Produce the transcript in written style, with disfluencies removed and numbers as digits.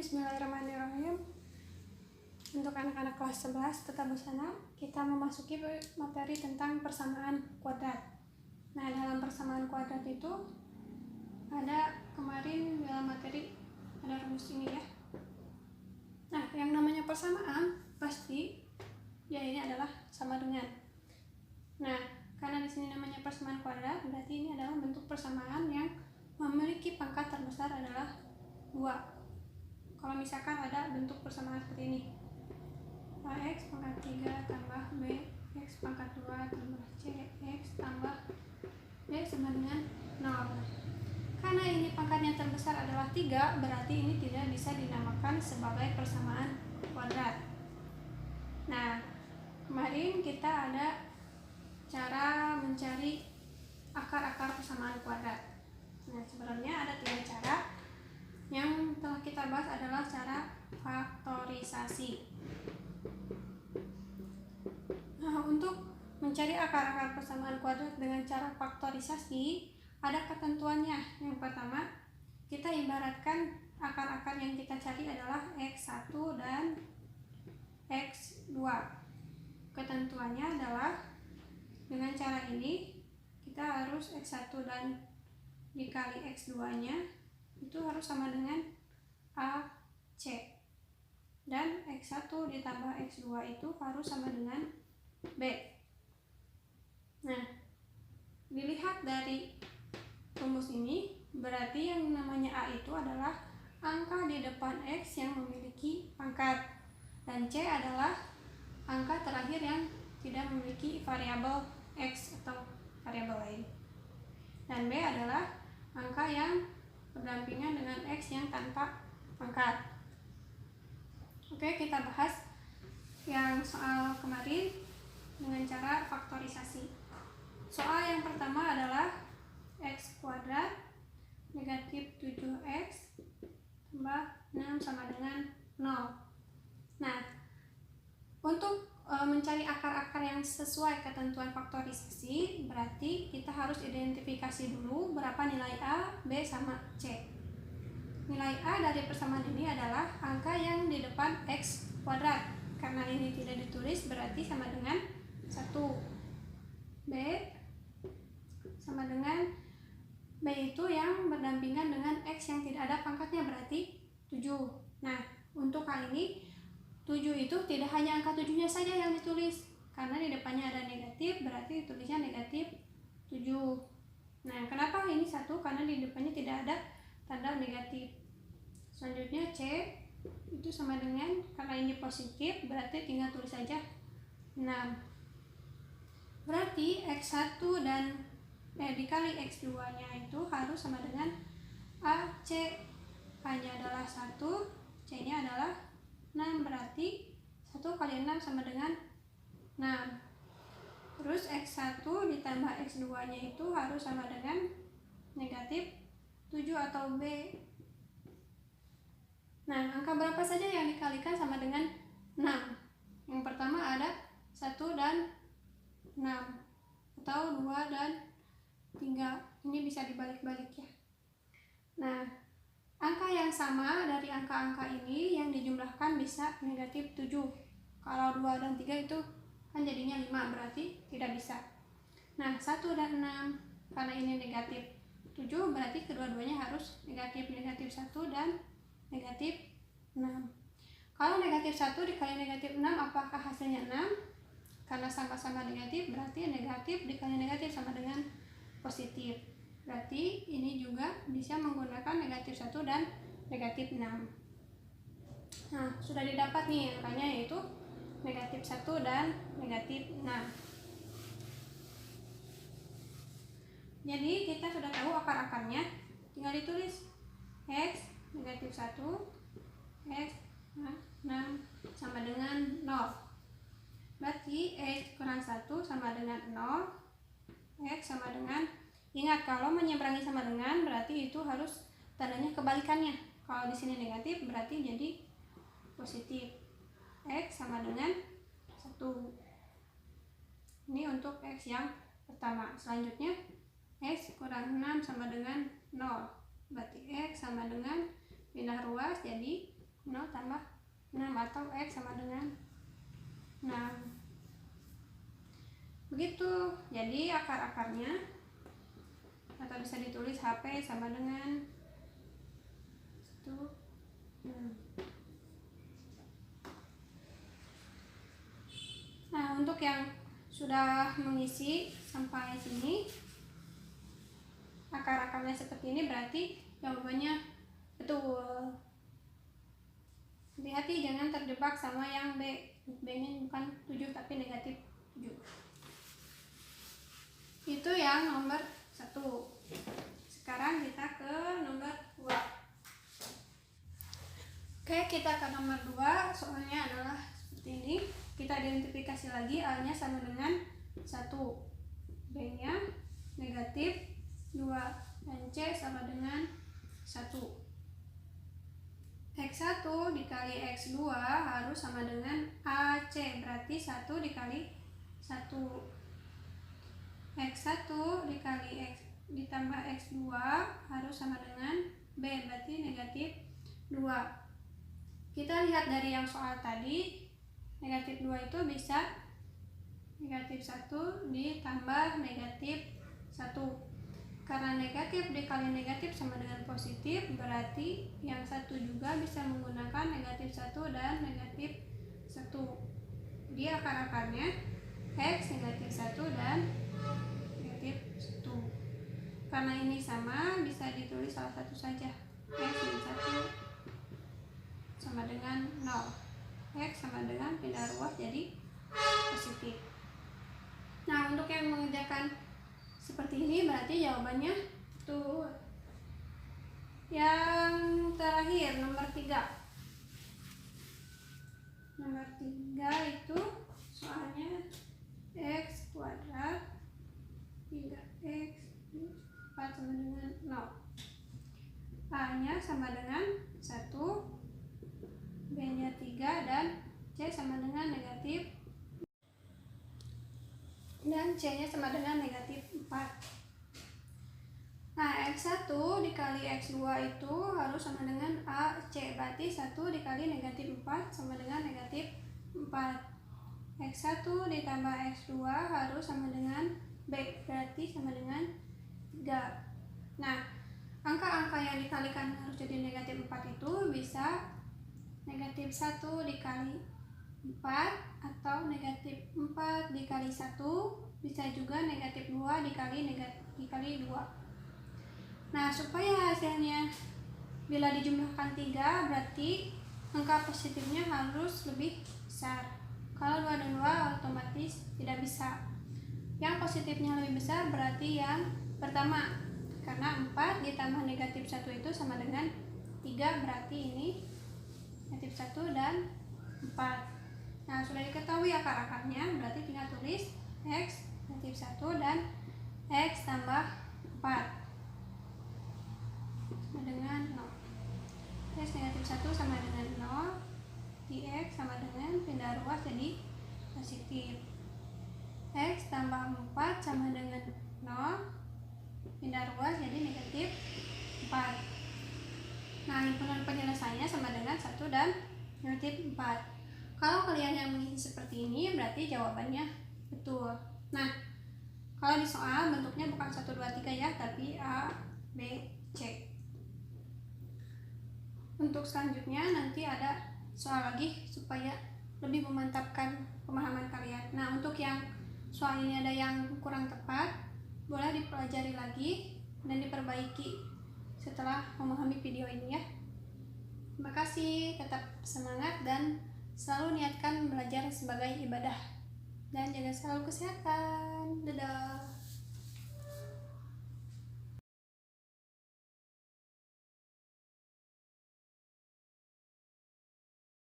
Bismillahirrahmanirrahim. Untuk anak-anak kelas 11 tetap bersama, kita memasuki materi tentang persamaan kuadrat. Nah, dalam persamaan kuadrat itu ada kemarin dalam materi ada rumus ini ya. Nah, yang namanya persamaan pasti ya ini adalah sama dengan. Nah, karena di sini namanya persamaan kuadrat, berarti ini adalah bentuk persamaan yang memiliki pangkat terbesar adalah 2. Kalau misalkan ada bentuk persamaan seperti ini, AX pangkat 3 tambah B X pangkat 2 tambah C X tambah D sama dengan 0. Karena ini pangkatnya terbesar adalah 3, berarti ini tidak bisa dinamakan sebagai persamaan kuadrat. Nah, kemarin kita ada cara mencari akar-akar persamaan kuadrat. Nah, sebenarnya ada 3 cara. Yang telah kita bahas adalah cara faktorisasi. Nah, untuk mencari akar-akar persamaan kuadrat dengan cara faktorisasi, ada ketentuannya. Yang pertama, kita ibaratkan akar-akar yang kita cari adalah X1 dan X2. Ketentuannya adalah dengan cara ini, kita harus X1 dan dikali X2-nya itu harus sama dengan AC, dan X1 ditambah X2 itu harus sama dengan B. Nah, dilihat dari rumus ini, berarti yang namanya A itu adalah angka di depan X yang memiliki pangkat, dan C adalah angka terakhir yang tidak memiliki variabel X atau variabel lain, dan B adalah angka yang berdampingan dengan X yang tanpa pangkat. Oke, kita bahas yang soal kemarin dengan cara faktorisasi. Soal yang pertama adalah X kuadrat negatif 7X tambah 6 sama dengan 0. Nah, untuk mencari akar-akar yang sesuai ketentuan faktorisasi, berarti kita harus identifikasi dulu berapa nilai A, B, sama C. Nilai A dari persamaan ini adalah angka yang di depan X kuadrat. Karena ini tidak ditulis, berarti sama dengan 1. B sama dengan B itu yang berdampingan dengan X yang tidak ada pangkatnya, berarti 7. Nah, untuk hal ini 7 itu tidak hanya angka 7-nya saja yang ditulis, karena di depannya ada negatif, berarti tulisnya negatif 7. Nah, kenapa ini 1? Karena di depannya tidak ada tanda negatif. Selanjutnya C itu sama dengan, karena ini positif, berarti tinggal tulis saja 6. Berarti X1 dan dikali X2-nya itu harus sama dengan AC. A-nya adalah 1, C-nya adalah 6, berarti 1 kali 6 sama dengan 6. Terus X1 ditambah X2-nya itu harus sama dengan negatif 7 atau B. Nah, angka berapa saja yang dikalikan sama dengan 6? Yang pertama ada 1 dan 6, atau 2 dan 3. Ini bisa dibalik-balik ya. Nah, angka yang sama dari angka-angka ini yang dijumlahkan bisa negatif 7. Kalau 2 dan 3 itu kan jadinya 5, berarti tidak bisa. Nah, 1 dan 6, karena ini negatif 7, berarti kedua-duanya harus negatif. Negatif 1 dan negatif 6. Kalau negatif 1 dikali negatif 6, apakah hasilnya 6? Karena sama-sama negatif, berarti negatif dikali negatif sama dengan positif. Berarti ini juga bisa menggunakan negatif 1 dan negatif 6. Nah, sudah didapat nih angkanya, yaitu negatif 1 dan negatif 6. Jadi kita sudah tahu akar-akarnya, tinggal ditulis X negatif 1, X 6 sama dengan 0. Berarti X kurang 1 sama dengan 0, X sama dengan, ingat kalau menyeberangi sama dengan berarti itu harus tandanya kebalikannya. Kalau di sini negatif berarti jadi positif. X sama dengan 1. Ini untuk X yang pertama. Selanjutnya X kurang 6 sama dengan 0. Berarti X sama dengan pindah ruas jadi 0 tambah 6 atau X sama dengan 6. Begitu, jadi akar-akarnya atau bisa ditulis HP sama dengan 1, 6. Nah, untuk yang sudah mengisi sampai sini, akar-akarnya seperti ini, berarti jawabannya betul. Hati-hati jangan terjebak sama yang B. B-nya bukan 7 tapi negatif 7. Itu yang nomor 1. Sekarang kita ke nomor 2. Oke, kita ke nomor 2. Soalnya adalah seperti ini. Kita identifikasi lagi, A-nya sama dengan 1, B-nya negatif 2, dan C sama dengan 1. X1 dikali X2 harus sama dengan AC, berarti 1 dikali 1. X1 dikali X ditambah X2 harus sama dengan B, berarti negatif 2. Kita lihat dari yang soal tadi, negatif 2 itu bisa negatif 1 ditambah negatif 1. Karena negatif dikali negatif sama dengan positif, berarti yang satu juga bisa menggunakan negatif 1 dan negatif 1. Jadi akar-akarnya X negatif 1 dan negatif 1. Karena ini sama, bisa ditulis salah satu saja. X min 1 sama dengan 0. X sama dengan pindah ruas jadi positif. Nah, untuk yang mengerjakan seperti ini berarti jawabannya betul. Yang terakhir nomor 3. Nomor 3 itu soalnya X kuadrat 3X 4 sama dengan 0. A-nya sama dengan 1, B-nya 3, dan C sama dengan negatif, dan C-nya sama dengan negatif 4. Nah, X1 dikali X2 itu harus sama dengan AC, berarti 1 dikali negatif 4 sama dengan negatif 4. X1 ditambah X2 harus sama dengan B, berarti sama dengan 3. Nah, angka-angka yang dikalikan harus jadi negatif 4 itu bisa negatif 1 dikali 4 atau negatif 4 dikali 1, bisa juga negatif 2 dikali 2. Nah, supaya hasilnya bila dijumlahkan 3, berarti angka positifnya harus lebih besar. Kalau 2 dan 2 otomatis tidak bisa. Yang positifnya lebih besar berarti yang pertama, karena 4 ditambah negatif 1 itu sama dengan 3, berarti ini negatif 1 dan 4. Nah, sudah diketahui akar-akarnya, berarti tinggal tulis X negatif 1 dan X tambah 4 sama dengan 0. X negatif 1 sama dengan 0, di X sama dengan pindah ruas jadi positif. X tambah 4 sama dengan 0, pindah ruas jadi negatif 4. Nah, himpunan penyelesaiannya sama dengan 1 dan negatif 4. Kalau kalian yang mengisi seperti ini, berarti jawabannya betul. Nah, kalau di soal bentuknya bukan 1, 2, 3 ya, tapi A, B, C. Untuk selanjutnya nanti ada soal lagi supaya lebih memantapkan pemahaman kalian. Nah, untuk yang soal ini ada yang kurang tepat, boleh dipelajari lagi dan diperbaiki setelah memahami video ini ya. Terima kasih, tetap semangat dan selalu niatkan belajar sebagai ibadah, dan jaga selalu kesehatan. Dadah.